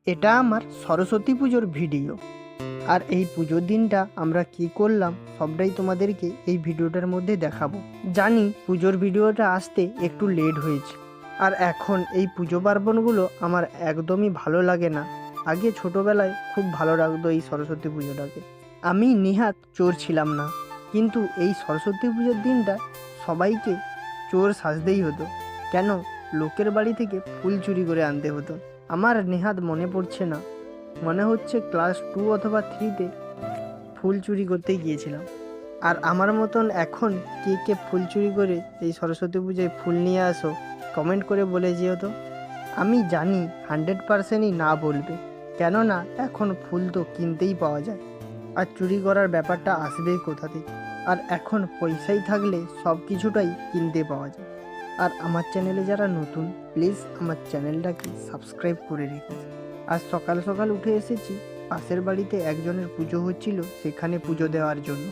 এটা আমার সরস্বতী পুজোর ভিডিও। আর এই পুজোর দিনটা আমরা কি করলাম সবটাই তোমাদেরকে এই ভিডিওটার মধ্যে দেখাবো। জানি পুজোর ভিডিওটা আসতে একটু লেট হয়েছে, আর এখন এই পুজো পার্বণগুলো আমার একদমই ভালো লাগে না। আগে ছোটোবেলায় খুব ভালো লাগতো এই সরস্বতী পুজোটাকে। আমি নেহাত চোর ছিলাম না, কিন্তু এই সরস্বতী পুজোর দিনটা সবাইকে চোর সাজতেই হতো। কেন? লোকের বাড়ি থেকে ফুল চুরি করে আনতে হতো। আমার নেহাত মনে পড়ছে না, মনে হচ্ছে ক্লাস 2 অথবা 3-তে ফুল চুরি করতে গিয়েছিলাম। আর আমার মতন এখন কে কে ফুল চুরি করে এই সরস্বতী পুজোয় ফুল নিয়ে আসো, কমেন্ট করে বলে যেও তো। আমি জানি 100%ই না বলবে, কেননা এখন ফুল তো কিনতেই পাওয়া যায়, আর চুরি করার ব্যাপারটা আসবেই কোথা থেকে? আর এখন পয়সাই থাকলে সব কিছুটাই কিনতে পাওয়া যায়। আর আমার চ্যানেলে যারা নতুন, প্লিজ আমার চ্যানেলটাকে সাবস্ক্রাইব করে রেখো। আজ সকাল সকাল উঠে এসেছি, পাশের বাড়িতে একজনের পুজো হচ্ছিল, সেখানে পুজো দেওয়ার জন্য।